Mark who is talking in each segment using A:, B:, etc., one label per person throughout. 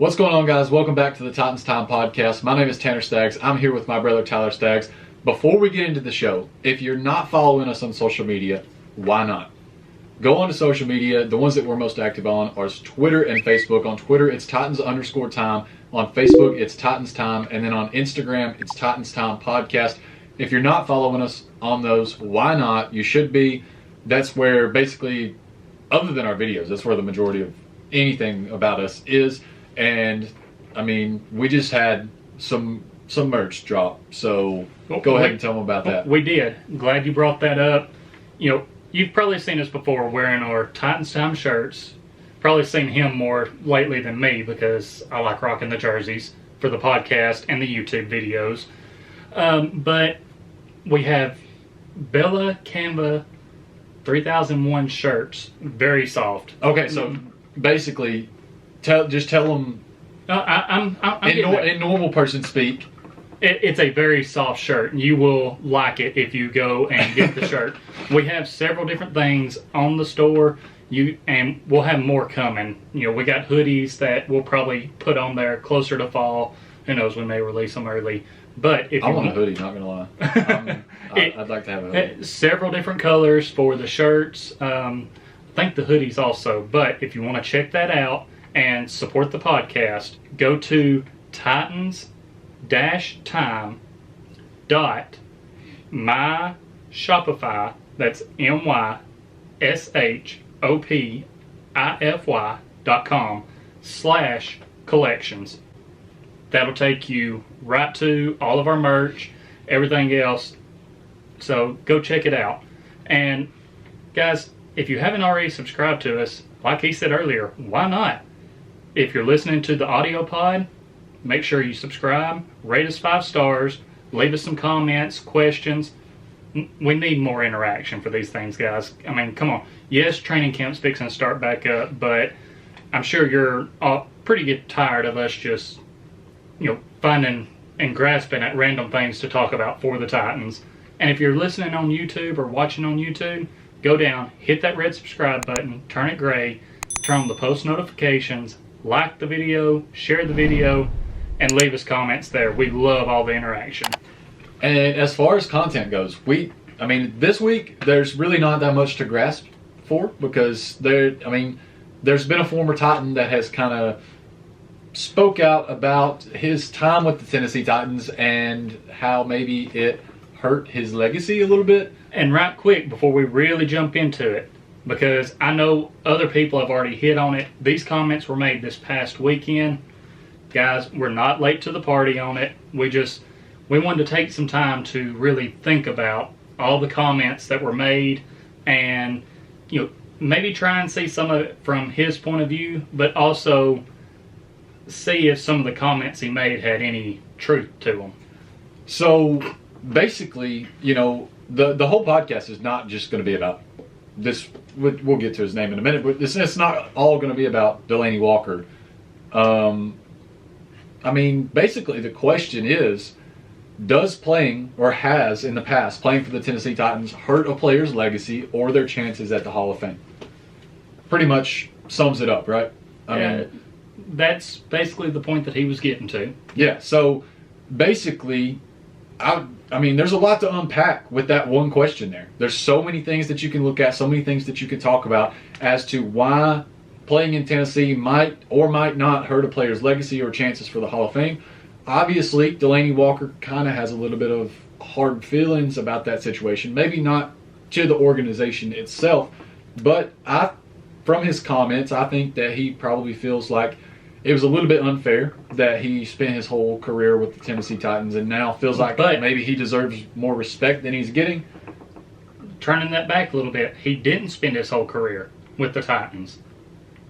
A: What's going on, guys? Welcome back to the Titans Time Podcast. My name is Tanner Staggs. I'm here with my brother Tyler Staggs. Before we get into the show, if you're not following us on social media, why not? Go on to social media. The ones that we're most active on are Twitter and Facebook. On Twitter, it's Titans_time. On Facebook, it's Titans Time. And then on Instagram, it's Titans Time Podcast. If you're not following us on those, why not? You should be. That's where basically, other than our videos, that's where the majority of anything about us is. And I mean, we just had some merch drop, so go ahead and tell them about that.
B: We did. Glad you brought that up. You know, you've probably seen us before wearing our Titans Time shirts. Probably seen him more lately than me because I like rocking the jerseys for the podcast and the YouTube videos. But we have Bella Canva 3001 shirts, very soft.
A: Okay, so basically, tell them in normal person speak.
B: It's a very soft shirt, and you will like it if you go and get the shirt. We have several different things on the store, and we'll have more coming. You know, we got hoodies that we'll probably put on there closer to fall. Who knows, we may release them early. But if
A: I want a hoodie, not gonna lie. I'd like to have a hoodie.
B: Several different colors for the shirts. I think the hoodies also. But if you want to check that out and support the podcast, go to titans-time.myshopify, that's myshopify.com/collections. That'll take you right to all of our merch, everything else. So go check it out. And guys, if you haven't already subscribed to us, like he said earlier, why not? If you're listening to the audio pod, make sure you subscribe, rate us 5 stars, leave us some comments, questions. We need more interaction for these things, guys. I mean, come on. Yes, training camp's fixing to start back up, but I'm sure you're all pretty get tired of us just, finding and grasping at random things to talk about for the Titans. And if you're listening on YouTube or watching on YouTube, go down, hit that red subscribe button, turn it gray, turn on the post notifications, like the video, share the video, and leave us comments there. We love all the interaction.
A: And as far as content goes, this week there's really not that much to grasp for because there's been a former Titan that has kind of spoke out about his time with the Tennessee Titans and how maybe it hurt his legacy a little bit.
B: And right quick, before we really jump into it, because I know other people have already hit on it, these comments were made this past weekend. Guys, we're not late to the party on it. We wanted to take some time to really think about all the comments that were made and, maybe try and see some of it from his point of view, but also see if some of the comments he made had any truth to them.
A: So basically, the whole podcast is not just going to be about this. We'll get to his name in a minute, but it's not all going to be about Delanie Walker. Basically the question is, does playing, or has in the past, playing for the Tennessee Titans hurt a player's legacy or their chances at the Hall of Fame? Pretty much sums it up, right?
B: That's basically the point that he was getting to.
A: Yeah, so basically, there's a lot to unpack with that one question there. There's so many things that you can look at, so many things that you can talk about as to why playing in Tennessee might or might not hurt a player's legacy or chances for the Hall of Fame. Obviously, Delanie Walker kind of has a little bit of hard feelings about that situation. Maybe not to the organization itself, but from his comments, I think that he probably feels like it was a little bit unfair that he spent his whole career with the Tennessee Titans and now feels like maybe he deserves more respect than he's getting.
B: Turning that back a little bit, he didn't spend his whole career with the Titans.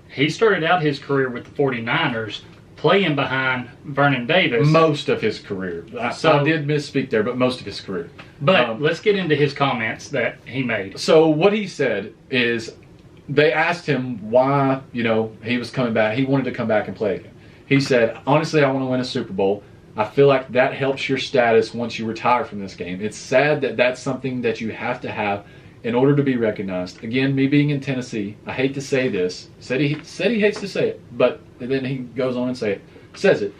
B: He started out his career with the 49ers playing behind Vernon Davis.
A: Most of his career. I did misspeak there, but most of his career.
B: But let's get into his comments that he made.
A: So what he said is, they asked him why, he was coming back. He wanted to come back and play again. He said, honestly, I want to win a Super Bowl. I feel like that helps your status once you retire from this game. It's sad that that's something that you have to have in order to be recognized. Again, me being in Tennessee, I hate to say this. Said he hates to say it, but then he goes on and says it.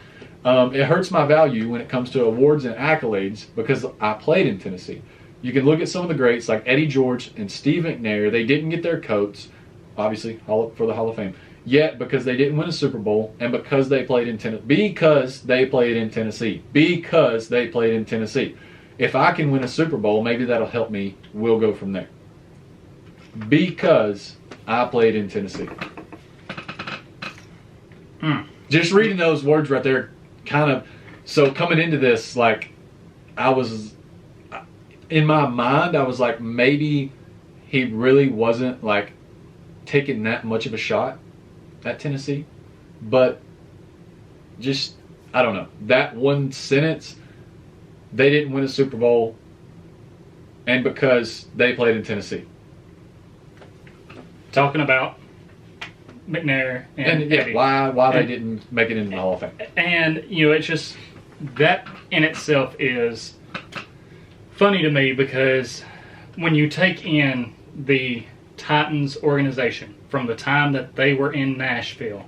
A: It hurts my value when it comes to awards and accolades because I played in Tennessee. You can look at some of the greats like Eddie George and Steve McNair. They didn't get their coats, obviously, for the Hall of Fame, yet because they didn't win a Super Bowl and because they played in Tennessee. Because they played in Tennessee. If I can win a Super Bowl, maybe that'll help me. We'll go from there. Because I played in Tennessee. Just reading those words right there, kind of. So coming into this, like, I was, in my mind, I was like, maybe he really wasn't, like, taking that much of a shot at Tennessee. But just, I don't know. That one sentence, they didn't win a Super Bowl, and because they played in Tennessee.
B: Talking about McNair and Eddie.
A: why they didn't make it into the Hall of Fame.
B: And, you know, it's just, that in itself is funny to me because when you take in the Titans organization from the time that they were in Nashville,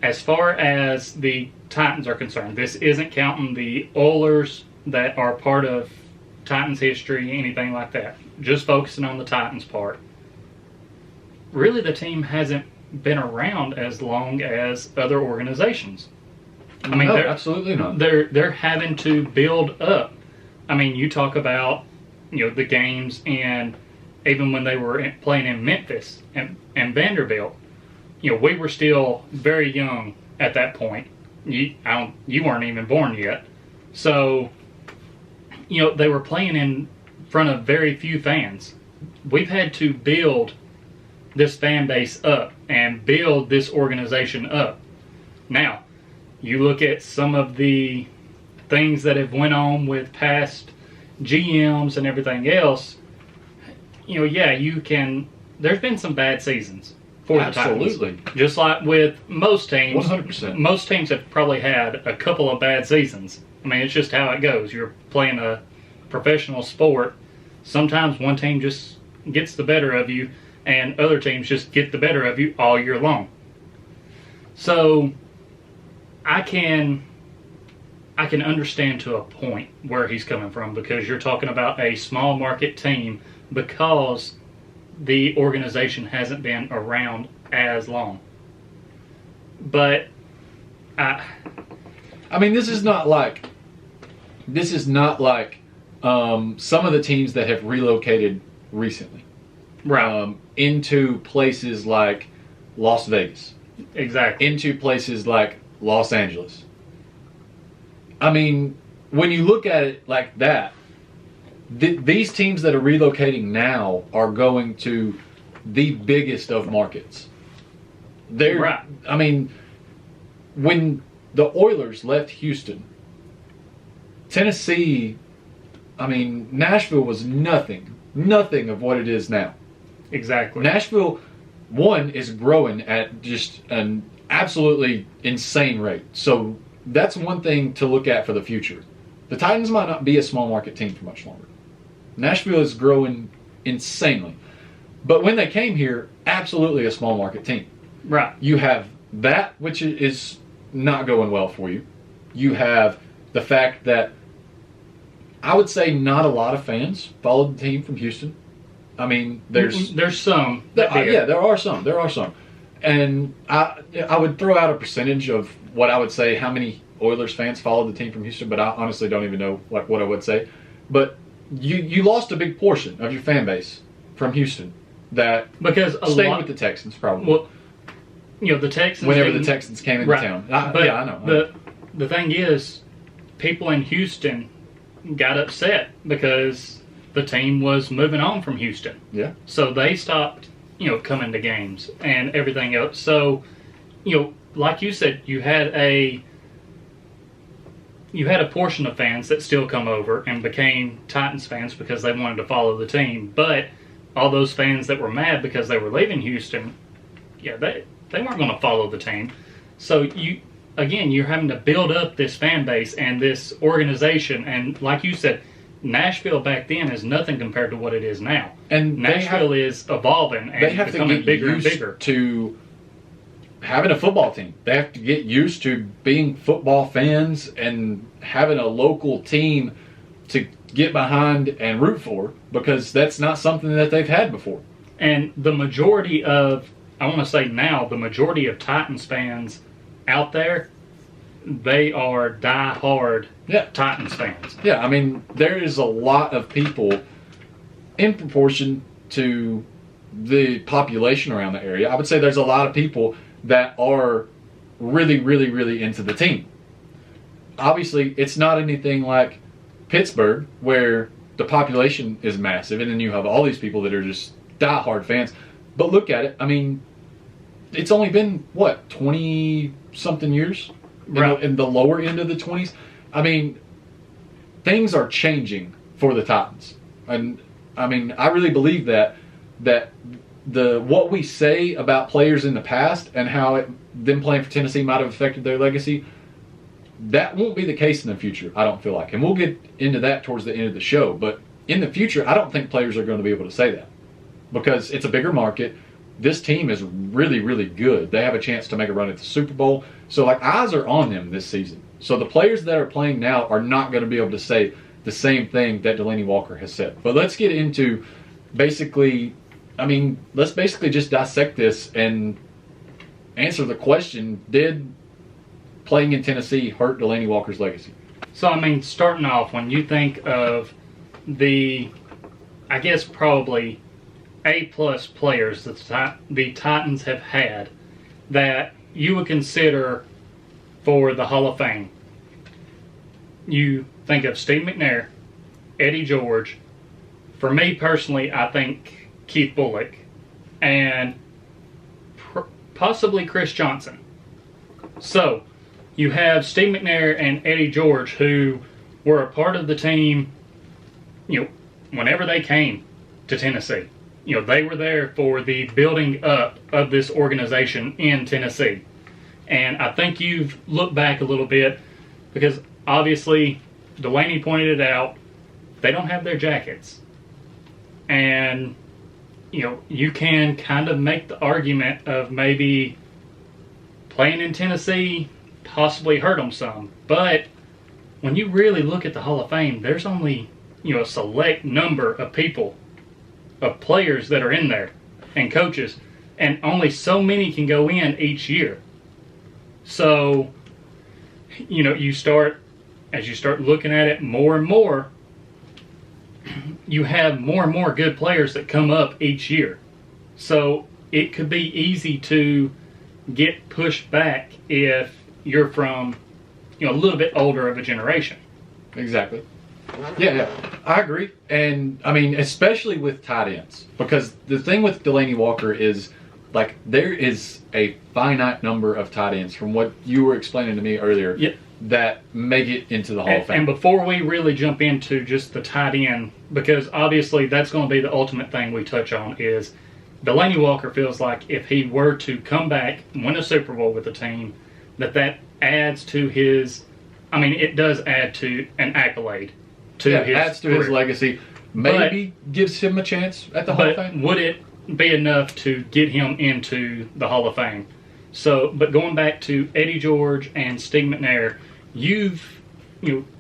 B: as far as the Titans are concerned, this isn't counting the Oilers that are part of Titans history, anything like that. Just focusing on the Titans part. Really, the team hasn't been around as long as other organizations. I mean,
A: no, absolutely not.
B: They're having to build up. I mean, you talk about, you know, the games, and even when they were playing in Memphis and Vanderbilt, you know, we were still very young at that point. You weren't even born yet. So, you know, they were playing in front of very few fans. We've had to build this fan base up and build this organization up. Now, you look at some of the things that have went on with past GMs and everything else, you know, yeah, there's been some bad seasons for the Titans.
A: Absolutely.
B: Just like with most teams.
A: 100%.
B: Most teams have probably had a couple of bad seasons. I mean, it's just how it goes. You're playing a professional sport. Sometimes one team just gets the better of you, and other teams just get the better of you all year long. So I can understand to a point where he's coming from, because you're talking about a small market team because the organization hasn't been around as long. But
A: I mean, this is not like some of the teams that have relocated recently,
B: right,
A: into places like Las Vegas,
B: exactly,
A: into places like Los Angeles. I mean, when you look at it like that, these teams that are relocating now are going to the biggest of markets.
B: Right.
A: I mean, when the Oilers left Houston, Tennessee, I mean, Nashville was nothing of what it is now.
B: Exactly.
A: Nashville, one, is growing at just an absolutely insane rate. So that's one thing to look at for the future. The Titans might not be a small market team for much longer. Nashville is growing insanely. But when they came here, absolutely a small market team.
B: Right.
A: You have that, which is not going well for you. You have the fact that I would say not a lot of fans followed the team from Houston. I mean, there's
B: some.
A: yeah, there are some. And I would throw out a percentage of what I would say how many Oilers fans followed the team from Houston, but I honestly don't even know what I would say. But you lost a big portion of your fan base from Houston that stayed with the Texans probably.
B: Well, you know, the Texans.
A: Whenever the Texans came into town.
B: I know. The thing is, people in Houston got upset because the team was moving on from Houston.
A: Yeah.
B: So they stopped, you know, coming to games and everything else. So, you know, like you said, you had a portion of fans that still come over and became Titans fans because they wanted to follow the team. But all those fans that were mad because they were leaving Houston, yeah, they weren't going to follow the team. So you're having to build up this fan base and this organization. And like you said, Nashville back then is nothing compared to what it is now.
A: And
B: Nashville is evolving and
A: they have
B: becoming
A: to get
B: bigger
A: used
B: and bigger.
A: to having a football team. They have to get used to being football fans and having a local team to get behind and root for, because that's not something that they've had before.
B: And the majority of, I want to say now, the majority of Titans fans out there, they are die-hard Titans fans.
A: Yeah, I mean, there is a lot of people in proportion to the population around the area. I would say there's a lot of people that are really, really, really into the team. Obviously, it's not anything like Pittsburgh, where the population is massive, and then you have all these people that are just die-hard fans. But look at it. I mean, it's only been, 20-something years?
B: Right.
A: In the lower end of the 20s? I mean, things are changing for the Titans. And, I mean, I really believe that what we say about players in the past and how them playing for Tennessee might have affected their legacy, that won't be the case in the future, I don't feel like. And we'll get into that towards the end of the show. But in the future, I don't think players are going to be able to say that, because it's a bigger market. This team is really, really good. They have a chance to make a run at the Super Bowl. So, eyes are on them this season. So the players that are playing now are not going to be able to say the same thing that Delanie Walker has said. But let's get into let's basically just dissect this and answer the question, did playing in Tennessee hurt Delanie Walker's legacy?
B: So, I mean, starting off, when you think of probably A-plus players that the Titans have had that you would consider for the Hall of Fame, you think of Steve McNair, Eddie George. For me personally, I think Keith Bullock, and possibly Chris Johnson. So, you have Steve McNair and Eddie George, who were a part of the team, whenever they came to Tennessee. They were there for the building up of this organization in Tennessee. And I think you've looked back a little bit, because obviously Delanie pointed it out, they don't have their jackets. And, you can kind of make the argument of maybe playing in Tennessee possibly hurt them some. But when you really look at the Hall of Fame, there's only, a select number of people, of players that are in there, and coaches, and only so many can go in each year. So, as you start looking at it more and more, you have more and more good players that come up each year. So it could be easy to get pushed back if you're from, a little bit older of a generation.
A: Exactly. Yeah, I agree. And, I mean, especially with tight ends. Because the thing with Delanie Walker is, there is a finite number of tight ends, from what you were explaining to me earlier, that make it into the Hall of Fame.
B: And before we really jump into just the tight end, because obviously that's going to be the ultimate thing we touch on, is Delanie Walker feels like if he were to come back, win a Super Bowl with the team, that adds to his, it does add to an accolade.
A: Adds to his legacy. Maybe gives him a chance at the Hall of Fame.
B: Would it be enough to get him into the Hall of Fame? So, but going back to Eddie George and Steve McNair,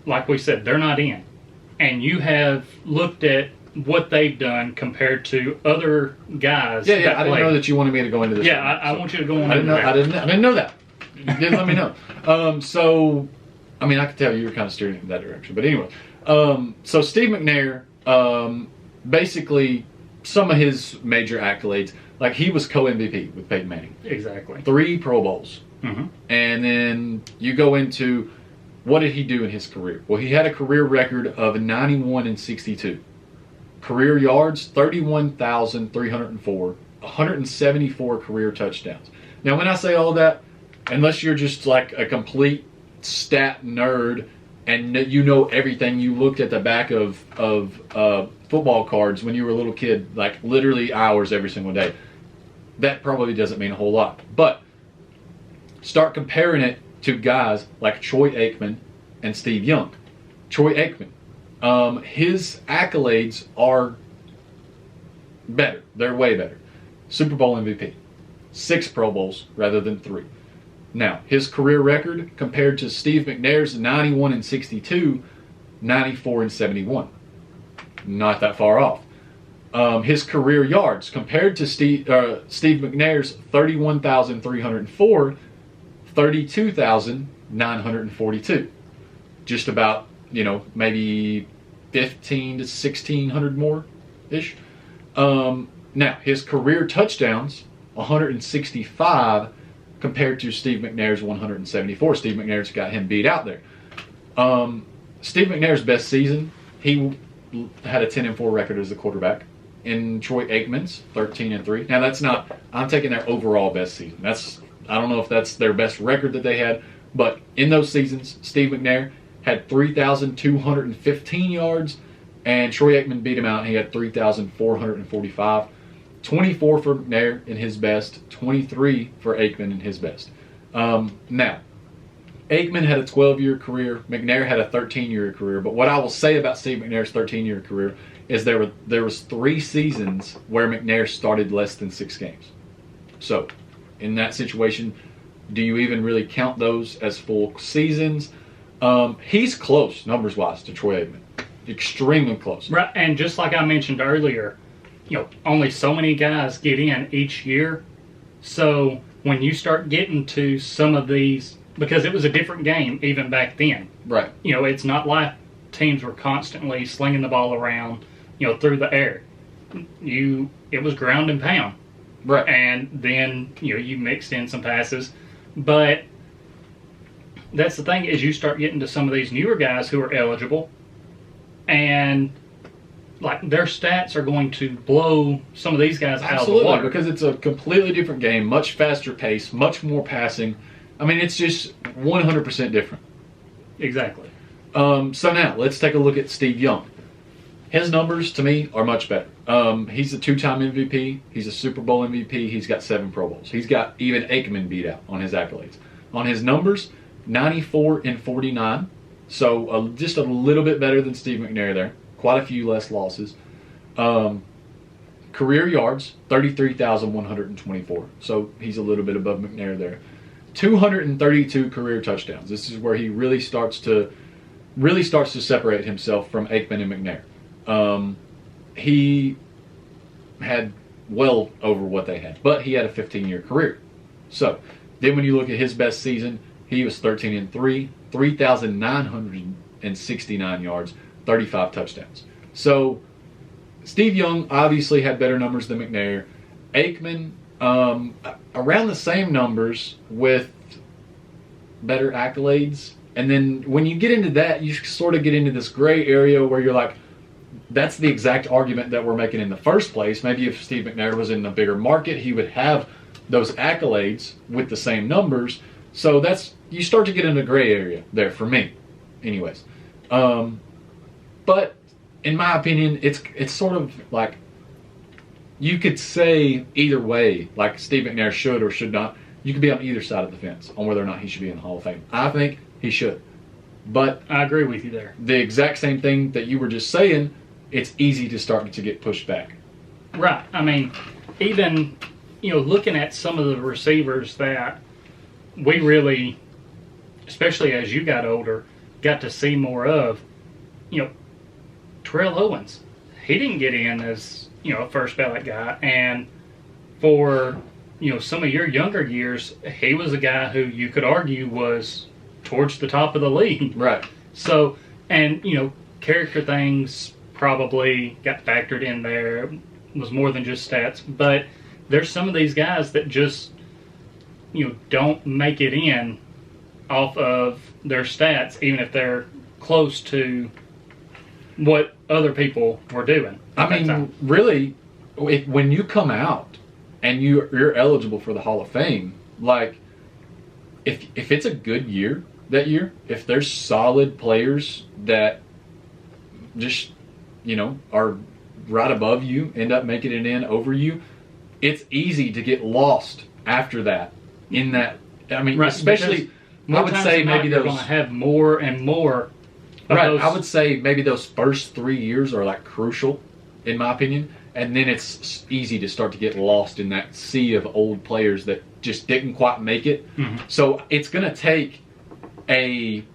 B: like we said, they're not in. And you have looked at what they've done compared to other guys.
A: I didn't know that you wanted me to go into this.
B: I want you to go on.
A: I didn't know that. You didn't let me know. So, I could tell you were kind of steering in that direction. But anyway, so Steve McNair, basically, some of his major accolades, he was co-MVP with Peyton Manning.
B: Exactly.
A: 3 Pro Bowls.
B: Mm-hmm.
A: And then you go into, what did he do in his career? Well, he had a career record of 91 and 62. Career yards, 31,304. 174 career touchdowns. Now, when I say all that, unless you're just a complete stat nerd and you know everything, you looked at the back of football cards when you were a little kid, literally hours every single day, that probably doesn't mean a whole lot. But start comparing it to guys like Troy Aikman and Steve Young. Troy Aikman, His accolades are better. They're way better. Super Bowl MVP. 6 Pro Bowls rather than 3. Now, his career record compared to Steve McNair's 91-62, 94-71. Not that far off. His career yards compared to Steve McNair's 31,304, 32,942. Just about, maybe 15 to 1,600 more ish. Now, his career touchdowns, 165 compared to Steve McNair's 174. Steve McNair's got him beat out there. Steve McNair's best season, he had a 10-4 record as a quarterback. In Troy Aikman's 13-3. Now that's not, I'm taking their overall best season. I don't know if that's their best record that they had, but in those seasons, Steve McNair had 3,215 yards, and Troy Aikman beat him out. He had 3,445. 24 for McNair in his best, 23 for Aikman in his best. Now, Aikman had a 12-year career. McNair had a 13-year career. But what I will say about Steve McNair's 13-year career is there was 3 seasons where McNair started less than 6 games. So, in that situation, do you even really count those as full seasons? He's close, numbers-wise, to Troy Aikman. Extremely close.
B: Right, and just like I mentioned earlier, only so many guys get in each year. So when you start getting to some of these, because it was a different game even back then.
A: Right.
B: It's not like teams were constantly slinging the ball around, through the air. It was ground and pound.
A: Right.
B: And then, you mixed in some passes. But that's the thing, is you start getting to some of these newer guys who are eligible, and like their stats are going to blow some of these guys out of the water.
A: Because it's a completely different game, much faster pace, much more passing. I mean, it's just 100% different.
B: Exactly.
A: So now, let's take a look at Steve Young. His numbers, to me, are much better. He's a 2-time MVP. He's a Super Bowl MVP. He's got 7 Pro Bowls. He's got even Aikman beat out on his accolades. On his numbers, 94-49. So just a little bit better than Steve McNair there. Quite a few less losses. Career yards, 33,124. So he's a little bit above McNair there. 232 career touchdowns. This is where he really starts to separate himself from Aikman and McNair. He had well over what they had, but he had a 15-year career. So then when you look at his best season, he was 13-3, 3,969 yards, 35 touchdowns. So Steve Young obviously had better numbers than McNair. Aikman, around the same numbers with better accolades. And then when you get into that, you sort of get into this gray area where you're like, that's the exact argument that we're making in the first place. Maybe if Steve McNair was in a bigger market, he would have those accolades with the same numbers. So you start to get into gray area there for me. Anyways. But in my opinion, it's sort of like, you could say either way, like Steve McNair should or should not. You could be on either side of the fence on whether or not he should be in the Hall of Fame. I think he should. But
B: I agree with you there.
A: The exact same thing that you were just saying, it's easy to start to get pushed back.
B: Right. I mean, even, looking at some of the receivers that we really, especially as you got older, got to see more of, Terrell Owens. He didn't get in as, a first ballot guy. And for, some of your younger years, he was a guy who you could argue was towards the top of the league.
A: Right.
B: So, and, character things probably got factored in there. It was more than just stats. But there's some of these guys that just, don't make it in off of their stats, even if they're close to what other people were doing.
A: I mean, really, when you come out and you're eligible for the Hall of Fame, like, if it's a good year that year, if there's solid players that just, are right above you, end up making it in over you, it's easy to get lost after that. Right, especially, I would say maybe
B: they're going to have more and more
A: Right. I would say maybe those first 3 years are like crucial, in my opinion. And then it's easy to start to get lost in that sea of old players that just didn't quite make it.
B: Mm-hmm.
A: So it's going to take a,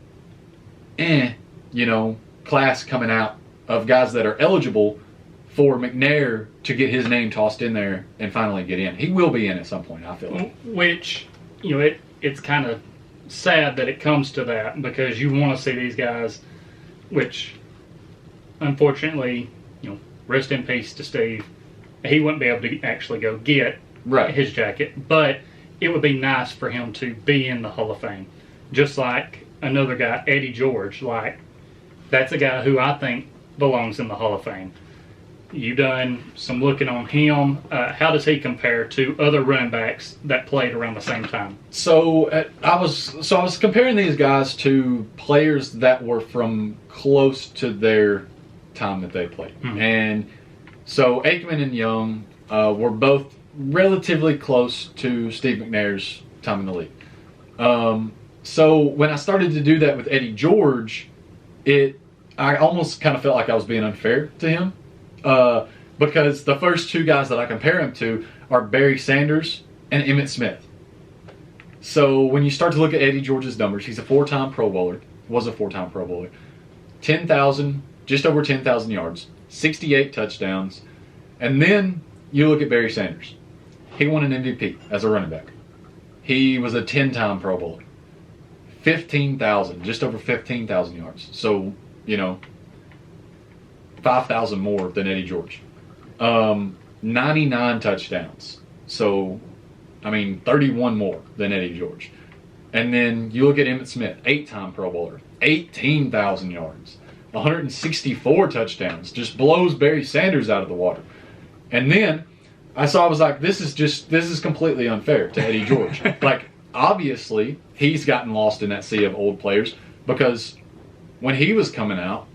A: class coming out of guys that are eligible for McNair to get his name tossed in there and finally get in. He will be in at some point, I feel like.
B: Which, it's kind of sad that it comes to that, because you want to see these guys, which unfortunately, rest in peace to Steve. He wouldn't be able to actually go get his jacket, but it would be nice for him to be in the Hall of Fame. Just like another guy, Eddie George, that's a guy who I think belongs in the Hall of Fame. You've done some looking on him. How does he compare to other running backs that played around the same time?
A: So I was comparing these guys to players that were from close to their time that they played.
B: Mm-hmm.
A: And so Aikman and Young were both relatively close to Steve McNair's time in the league. So when I started to do that with Eddie George, I almost kind of felt like I was being unfair to him, because the first two guys that I compare him to are Barry Sanders and Emmitt Smith. So when you start to look at Eddie George's numbers, he's a four-time Pro Bowler, was a four-time Pro Bowler, just over 10,000 yards, 68 touchdowns. And then you look at Barry Sanders. He won an MVP as a running back. He was a 10-time Pro Bowler. 15,000, just over 15,000 yards. So, 5,000 more than Eddie George. 99 touchdowns. So, 31 more than Eddie George. And then you look at Emmitt Smith, 8-time Pro Bowler, 18,000 yards. 164 touchdowns, just blows Barry Sanders out of the water. And then I was like, this is completely unfair to Eddie George. Obviously, he's gotten lost in that sea of old players, because when he was coming out,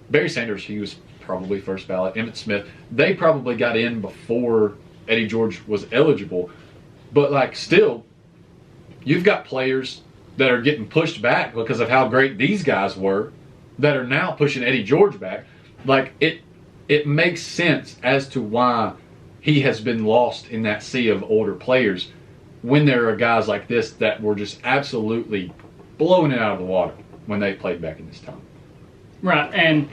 A: Barry Sanders, he was probably first ballot. Emmitt Smith, they probably got in before Eddie George was eligible. But still, you've got players that are getting pushed back because of how great these guys were, that are now pushing Eddie George back. It makes sense as to why he has been lost in that sea of older players, when there are guys like this that were just absolutely blowing it out of the water when they played back in this time.
B: Right, and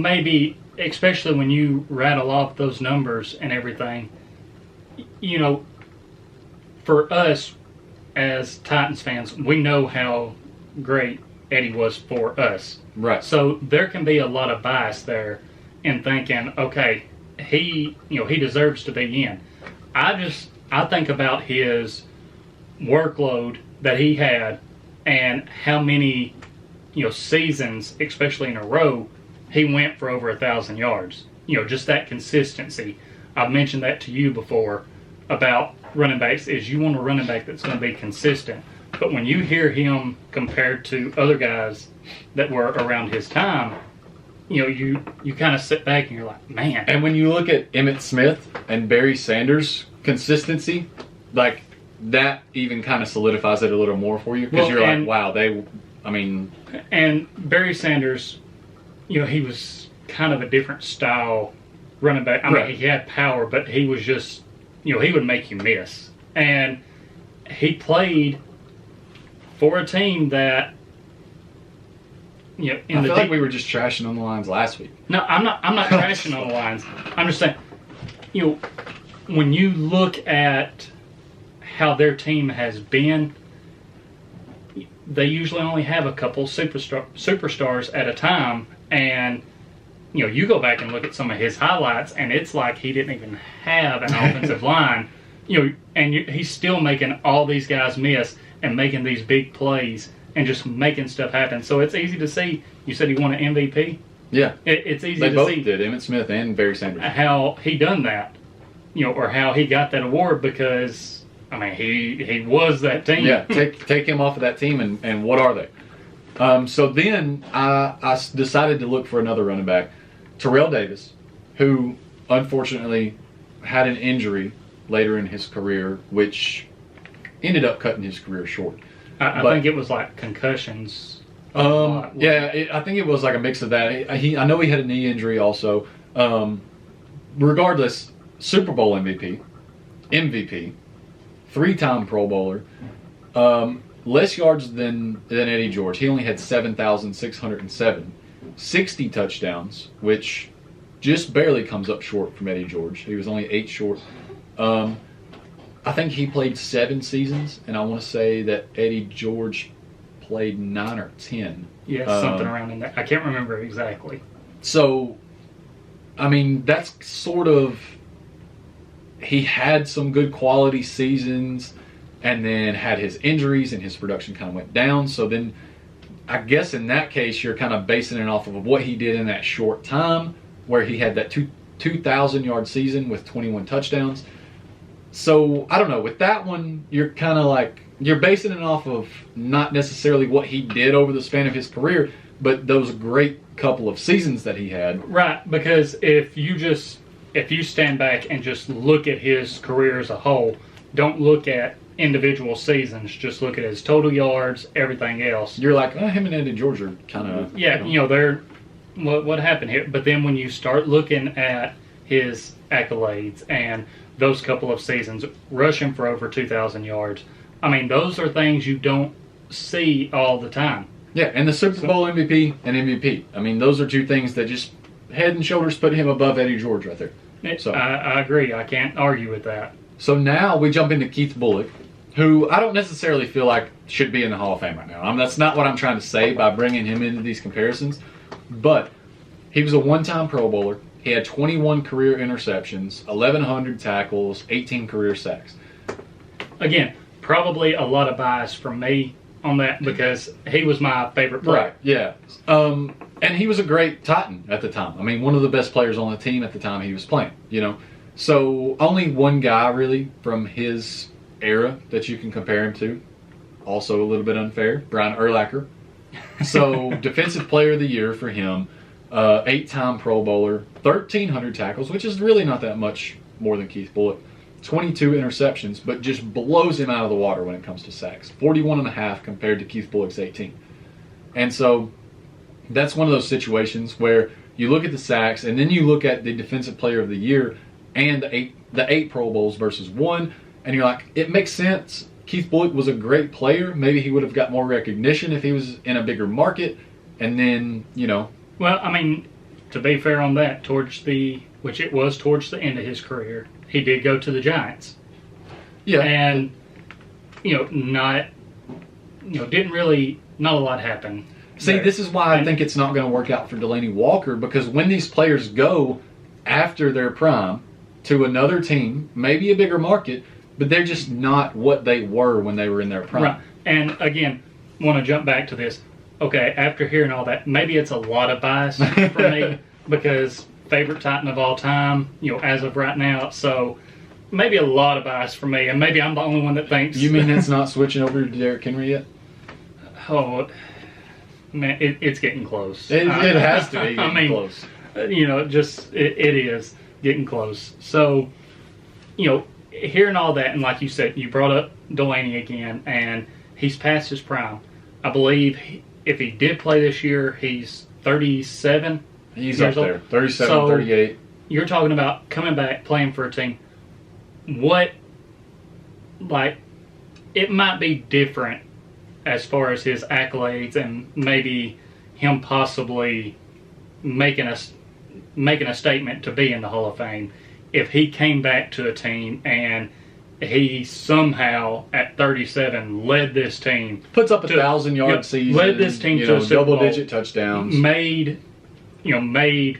B: maybe especially when you rattle off those numbers and everything, for us as Titans fans, we know how great Eddie was for us.
A: Right.
B: So there can be a lot of bias there in thinking, okay, he deserves to be in. I think about his workload that he had and how many, seasons, especially in a row, he went for over 1,000 yards. Just that consistency. I've mentioned that to you before about running backs, is you want a running back that's going to be consistent. But when you hear him compared to other guys that were around his time, you kind of sit back and you're like, man.
A: And when you look at Emmitt Smith and Barry Sanders' consistency, that even kind of solidifies it a little more for you, because wow, And
B: Barry Sanders, he was kind of a different style running back. He had power, but he was just, he would make you miss. And he played for a team that,
A: I feel like we were just trashing on the lines last week.
B: No, I'm not trashing on the lines. I'm just saying, when you look at how their team has been, they usually only have a couple superstars at a time, and you go back and look at some of his highlights, and it's like he didn't even have an offensive line, he's still making all these guys miss and making these big plays and just making stuff happen. So it's easy to see. You said he won an MVP?
A: Yeah.
B: It's easy
A: to see. They both did, Emmitt Smith and Barry Sanders.
B: How he done that, or how he got that award, because, he was that team.
A: Yeah, take him off of that team, and what are they? So then I decided to look for another running back, Terrell Davis, who unfortunately had an injury later in his career, which ended up cutting his career short.
B: I think it was concussions.
A: I think it was like a mix of that. I know he had a knee injury also. Regardless, Super Bowl MVP, 3-time Pro Bowler, less yards than Eddie George. He only had 7,607, 60 touchdowns, which just barely comes up short from Eddie George. He was only 8 short. I think he played 7 seasons, and I want to say that Eddie George played 9 or 10.
B: Yeah, something around in there. I can't remember exactly.
A: So, I mean, that's sort of... He had some good quality seasons and then had his injuries and his production kind of went down. So then I guess in that case, you're kind of basing it off of what he did in that short time where he had that 2,000-yard season with 21 touchdowns. So, I don't know. With that one, you're kind of like, you're basing it off of not necessarily what he did over the span of his career, but those great couple of seasons that he had.
B: Right, because if you stand back and just look at his career as a whole, don't look at individual seasons, just look at his total yards, everything else.
A: You're like, oh, him and Eddie George are kind of...
B: Yeah, they're... What happened here? But then when you start looking at his accolades and those couple of seasons, rushing for over 2,000 yards, I mean, those are things you don't see all the time.
A: Yeah, and the Super Bowl MVP and MVP. I mean, those are two things that just head and shoulders put him above Eddie George right there. So
B: I agree. I can't argue with that.
A: So now we jump into Keith Bulluck, who I don't necessarily feel like should be in the Hall of Fame right now. That's not what I'm trying to say by bringing him into these comparisons. But he was a one-time Pro Bowler. He had 21 career interceptions, 1,100 tackles, 18 career sacks.
B: Again, probably a lot of bias from me on that because he was my favorite player.
A: Right, yeah. And he was a great Titan at the time. I mean, one of the best players on the team at the time he was playing, So only one guy really from his era that you can compare him to. Also a little bit unfair, Brian Urlacher. So Defensive Player of the Year for him. 8-time Pro Bowler, 1,300 tackles, which is really not that much more than Keith Bulluck. 22 interceptions, but just blows him out of the water when it comes to sacks. 41.5 compared to Keith Bulluck's 18. And so that's one of those situations where you look at the sacks and then you look at the Defensive Player of the Year and the eight Pro Bowls versus 1, and you're like, it makes sense. Keith Bulluck was a great player. Maybe he would have got more recognition if he was in a bigger market. And then,
B: Well, I mean, to be fair on that, which it was towards the end of his career, he did go to the Giants.
A: Yeah.
B: And, not a lot happened.
A: See,
B: there.
A: This is why I think it's not going to work out for Delanie Walker, because when these players go after their prime to another team, maybe a bigger market, but they're just not what they were when they were in their prime.
B: Right. And again, want to jump back to this. Okay, after hearing all that, maybe it's a lot of bias for me because favorite Titan of all time, as of right now. So maybe a lot of bias for me, and maybe I'm the only one that thinks.
A: You mean it's not switching over to Derrick Henry yet?
B: Oh, man, it's getting close.
A: It has to be getting close.
B: It is getting close. So, hearing all that, and like you said, you brought up Delanie again, and he's past his prime. I believe if he did play this year, he's 37.
A: He's up there, 37, 38.
B: You're talking about coming back, playing for a team. It might be different as far as his accolades and maybe him possibly making a statement to be in the Hall of Fame if he came back to a team and he somehow at 37 led this team,
A: puts up 1,000-yard season,
B: led this team to a Super Bowl,
A: double-digit touchdowns,
B: made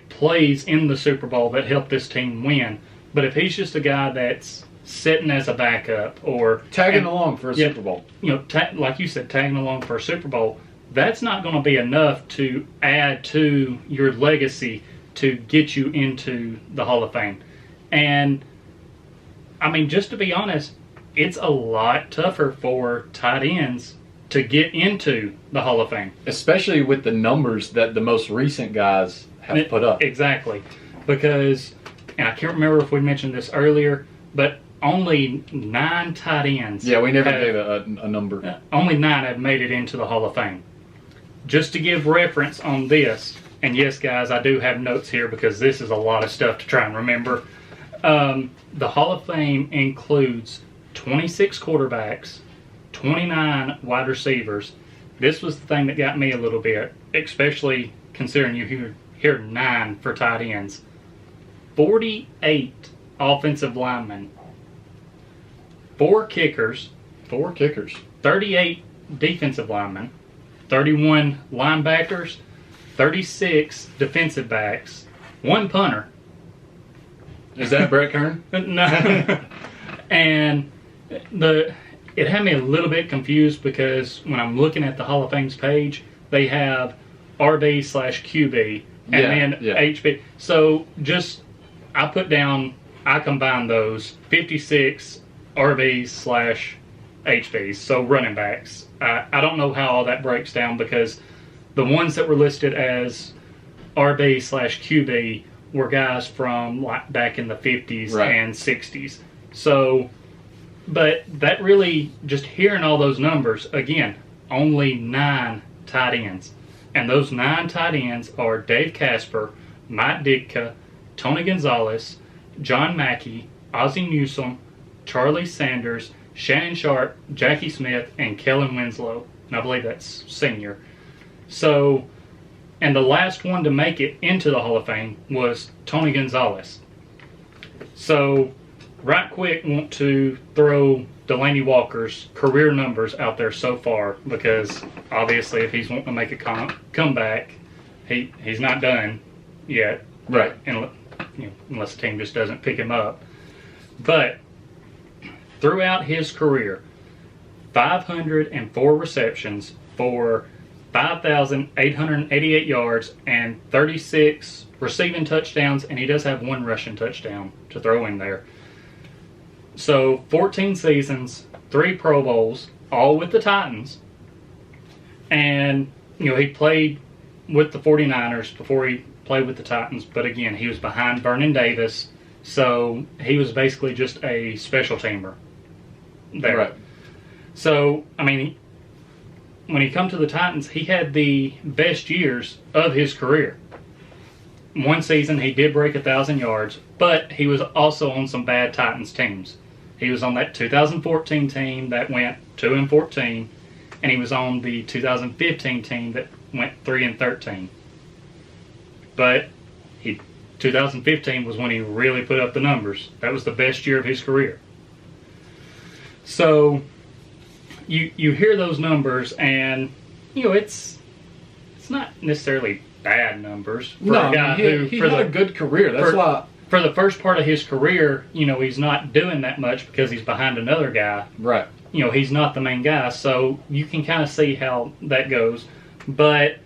B: plays in the Super Bowl that helped this team win. But if he's just a guy that's sitting as a backup or
A: tagging along for a Super Bowl,
B: like you said, tagging along for a Super Bowl, that's not going to be enough to add to your legacy to get you into the Hall of Fame. And I mean, just to be honest, it's a lot tougher for tight ends to get into the Hall of Fame.
A: Especially with the numbers that the most recent guys have put up.
B: Exactly. Because, and I can't remember if we mentioned this earlier, but only 9 tight ends.
A: Yeah, we never gave a number.
B: Only 9 have made it into the Hall of Fame. just to give reference on this, and yes, guys, I do have notes here because this is a lot of stuff to try and remember. The Hall of Fame includes 26 quarterbacks, 29 wide receivers. This was the thing that got me a little bit, especially considering you hear 9 for tight ends. 48 offensive linemen, 4 kickers, 38 defensive linemen, 31 linebackers, 36 defensive backs, 1 punter.
A: Is that Brett Kern?
B: No. And it had me a little bit confused because when I'm looking at the Hall of Fame's page, they have RB/QB and then HB. So I combined those 56 RBs/HBs, so running backs. I don't know how all that breaks down because the ones that were listed as RB/QB were guys from like back in the 50s and 60s. So, but that really, just hearing all those numbers, again, only 9 tight ends. And those 9 tight ends are Dave Casper, Mike Ditka, Tony Gonzalez, John Mackey, Ozzie Newsome, Charlie Sanders, Shannon Sharp, Jackie Smith, and Kellen Winslow. And I believe that's senior. So, and the last one to make it into the Hall of Fame was Tony Gonzalez. So, right quick, want to throw Delanie Walker's career numbers out there so far because obviously if he's wanting to make a comeback, he's not done yet.
A: Right.
B: Unless the team just doesn't pick him up. But throughout his career, 504 receptions for 5,888 yards and 36 receiving touchdowns, and he does have 1 rushing touchdown to throw in there. So 14 seasons, 3 Pro Bowls, all with the Titans. And, he played with the 49ers before he played with the Titans. But again, he was behind Vernon Davis. So he was basically just a special teamer there.
A: Right.
B: So, when he come to the Titans, he had the best years of his career. One season, he did break 1,000 yards, but he was also on some bad Titans teams. He was on that 2014 team that went 2-14, and he was on the 2015 team that went 3-13. But 2015 was when he really put up the numbers. That was the best year of his career. So you hear those numbers, and it's not necessarily bad numbers for a guy
A: he had a good career. That's why.
B: For the first part of his career, he's not doing that much because he's behind another guy.
A: Right.
B: He's not the main guy, so you can kind of see how that goes. But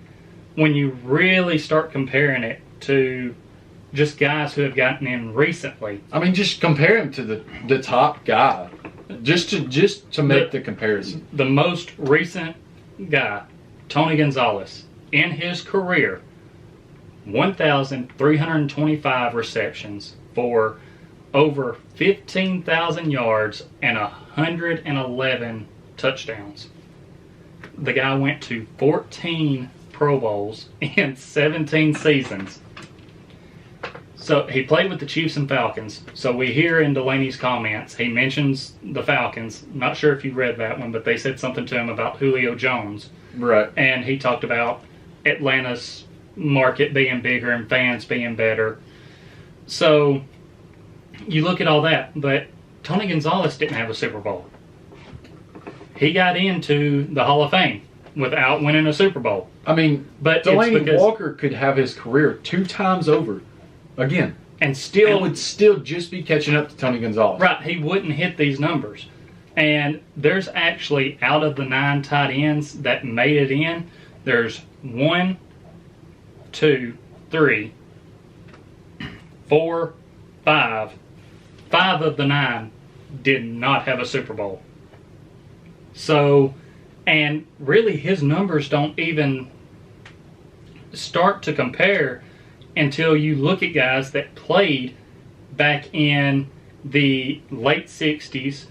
B: when you really start comparing it to just guys who have gotten in recently,
A: just compare him to the top guy, just to make the comparison.
B: The most recent guy, Tony Gonzalez, in his career, 1,325 receptions for over 15,000 yards and 111 touchdowns. The guy went to 14 Pro Bowls in 17 seasons. So he played with the Chiefs and Falcons. So we hear in Delanie's comments, he mentions the Falcons. Not sure if you read that one, but they said something to him about Julio Jones.
A: Right.
B: And he talked about Atlanta's market being bigger and fans being better. So you look at all that, but Tony Gonzalez didn't have a Super Bowl. He got into the Hall of Fame without winning a Super Bowl.
A: But Delanie Walker could have his career 2 times over again. And would still just be catching up to Tony Gonzalez.
B: Right, he wouldn't hit these numbers. And there's actually, out of the 9 tight ends that made it in, there's 1, 2, 3, 4, 5. 5 of the 9 did not have a Super Bowl. So, and really his numbers don't even start to compare until you look at guys that played back in the late 60s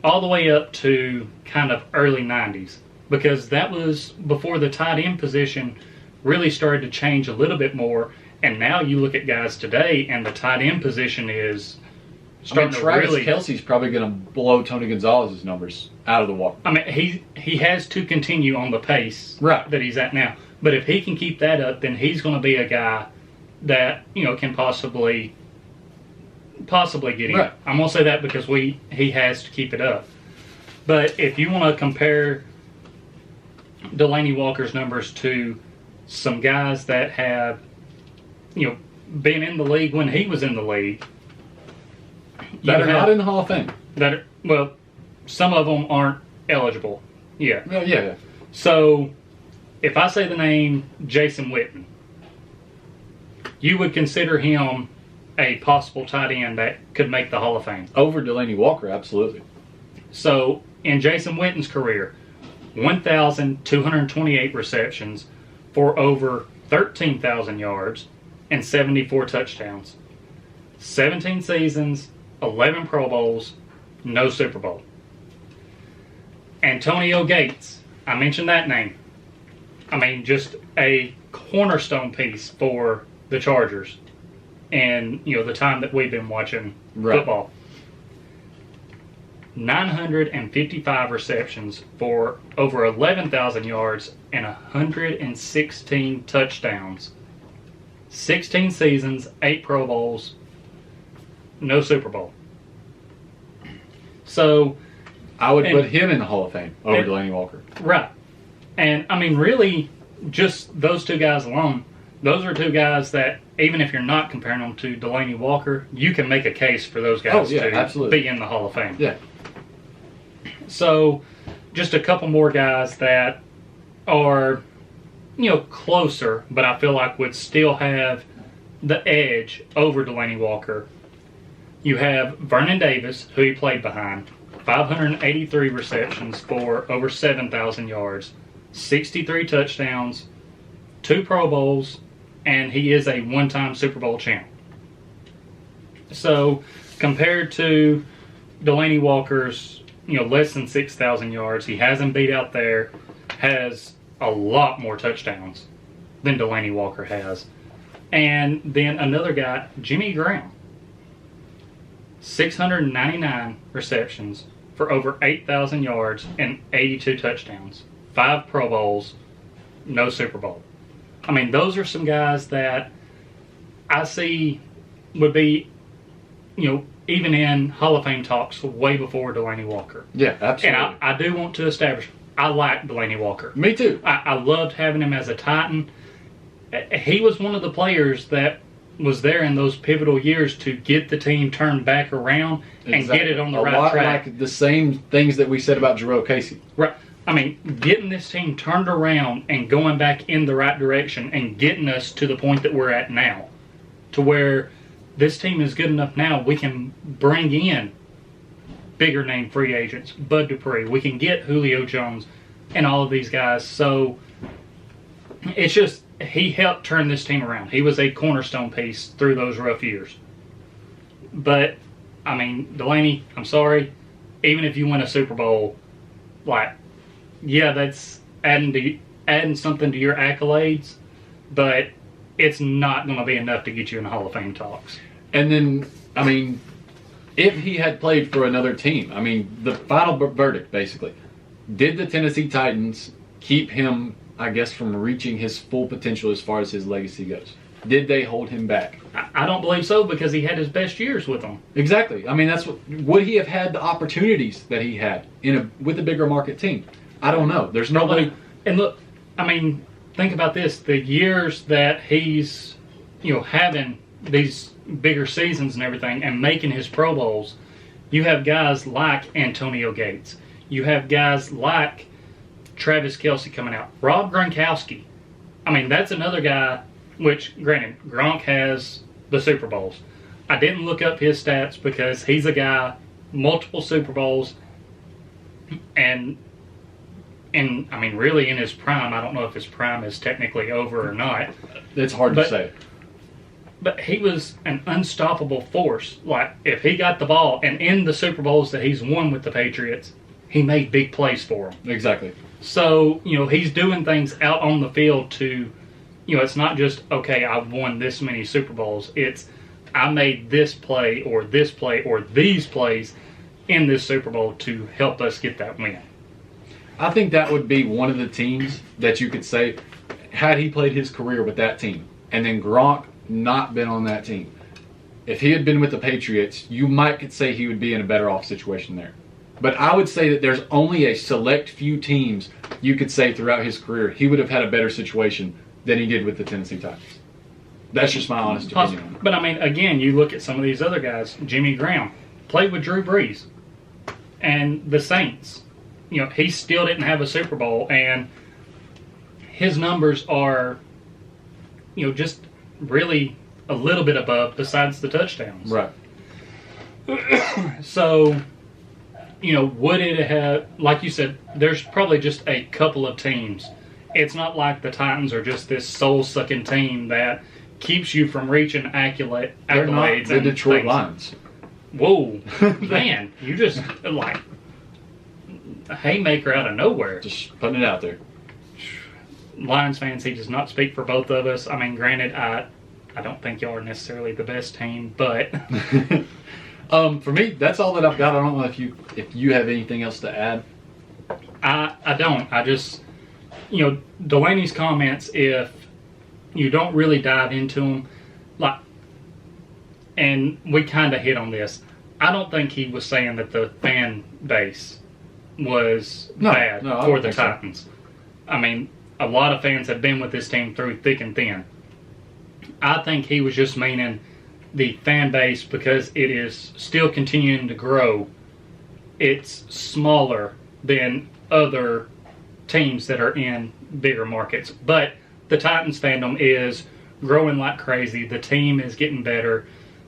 B: all the way up to kind of early 90s. because that was before the tight end position really started to change a little bit more. And now you look at guys today, and the tight end position is starting to
A: Travis
B: really.
A: Kelce's probably going to blow Tony Gonzalez's numbers out of the water.
B: I mean, he has to continue on the pace
A: Right.
B: that he's at now. But if he can keep that up, then he's going to be a guy that can possibly get in.
A: Right.
B: I'm going to say that because he has to keep it up. But if you want to compare Delanie Walker's numbers to some guys that have been in the league when he was in the league,
A: That are not in the Hall of Fame.
B: Some of them aren't eligible. Yeah.
A: Yeah.
B: So, if I say the name Jason Witten, you would consider him a possible tight end that could make the Hall of Fame.
A: Over Delanie Walker, absolutely.
B: So, in Jason Witten's career, 1,228 receptions for over 13,000 yards and 74 touchdowns. 17 seasons, 11 Pro Bowls, no Super Bowl. Antonio Gates, I mentioned that name. I mean, just a cornerstone piece for the Chargers and, the time that we've been watching football. 955 receptions for over 11,000 yards and 116 touchdowns. 16 seasons, 8 Pro Bowls, no Super Bowl. So
A: I would put him in the Hall of Fame over Delanie Walker.
B: Right. And, I mean, really, just those two guys alone, those are two guys that, even if you're not comparing them to Delanie Walker, you can make a case for those guys to
A: absolutely
B: be in the Hall of Fame.
A: Yeah.
B: So, just a couple more guys that are, closer, but I feel like would still have the edge over Delanie Walker. You have Vernon Davis, who he played behind, 583 receptions for over 7,000 yards, 63 touchdowns, 2 Pro Bowls, and he is a one-time Super Bowl champ. So, compared to Delanie Walker's, less than 6,000 yards, he has him beat out there, has a lot more touchdowns than Delanie Walker has. And then another guy, Jimmy Graham, 699 receptions for over 8,000 yards and 82 touchdowns, 5 Pro Bowls, no Super Bowl. I mean, those are some guys that I see would be, even in Hall of Fame talks way before Delanie Walker.
A: Yeah, absolutely.
B: And I do want to establish, I like Delanie Walker.
A: Me too.
B: I loved having him as a Titan. He was one of the players that was there in those pivotal years to get the team turned back around and get it on the right track.
A: Like the same things that we said about Jarrell Casey.
B: Right. I mean, getting this team turned around and going back in the right direction and getting us to the point that we're at now, to where this team is good enough now, we can bring in bigger name free agents, Bud Dupree. We can get Julio Jones and all of these guys. So it's just, he helped turn this team around. He was a cornerstone piece through those rough years. But, I mean, Delanie, I'm sorry, even if you win a Super Bowl, that's adding something to your accolades, but it's not going to be enough to get you in the Hall of Fame talks.
A: And then, I mean, if he had played for another team, I mean, the final verdict, basically, did the Tennessee Titans keep him, I guess, from reaching his full potential as far as his legacy goes? Did they hold him back?
B: I don't believe so, because he had his best years with them.
A: Exactly. I mean, would he have had the opportunities that he had with a bigger market team? I don't know. There's nobody.
B: And look, I mean, think about this: the years that he's, having these bigger seasons and everything, and making his Pro Bowls, you have guys like Antonio Gates. You have guys like Travis Kelce coming out. Rob Gronkowski. I mean, that's another guy. Which, granted, Gronk has the Super Bowls. I didn't look up his stats because he's a guy, multiple Super Bowls, and I mean, really in his prime. I don't know if his prime is technically over or not.
A: It's hard to say.
B: But he was an unstoppable force. Like, if he got the ball, and in the Super Bowls that he's won with the Patriots, he made big plays for them.
A: Exactly.
B: So, he's doing things out on the field to, it's not just, okay, I've won this many Super Bowls. It's, I made this play or these plays in this Super Bowl to help us get that win.
A: I think that would be one of the teams that you could say, had he played his career with that team, and then Gronk not been on that team, if he had been with the Patriots, you might say he would be in a better off situation there. But I would say that there's only a select few teams you could say throughout his career he would have had a better situation than he did with the Tennessee Titans. That's just my honest opinion.
B: But, again, you look at some of these other guys. Jimmy Graham played with Drew Brees and the Saints. He still didn't have a Super Bowl, and his numbers are, just really a little bit above besides the touchdowns.
A: Right.
B: So, would it have, like you said, there's probably just a couple of teams. It's not like the Titans are just this soul-sucking team that keeps you from reaching accolades.
A: They're not the Detroit Lions.
B: Whoa, man, you just, like, a haymaker out of nowhere.
A: Just putting it out there.
B: Lions fans, he does not speak for both of us. Granted, I don't think y'all are necessarily the best team, but...
A: For me, that's all that I've got. I don't know if you have anything else to add.
B: I don't. I just, Delanie's comments, if you don't really dive into them, and we kind of hit on this, I don't think he was saying that the fan base was bad for the Titans. So. A lot of fans have been with this team through thick and thin. I think he was just meaning the fan base, because it is still continuing to grow. It's smaller than other teams that are in bigger markets. But the Titans fandom is growing like crazy. The team is getting better.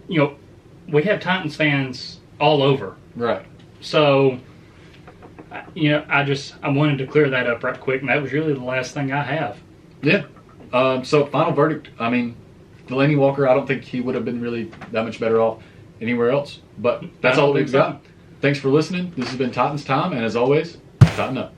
B: We have Titans fans all over.
A: Right.
B: So, I wanted to clear that up right quick, and that was really the last thing I have.
A: Yeah. So, final verdict. Delanie Walker, I don't think he would have been really that much better off anywhere else. But that's all we've got. Thanks for listening. This has been Titans Time, and as always, tighten up.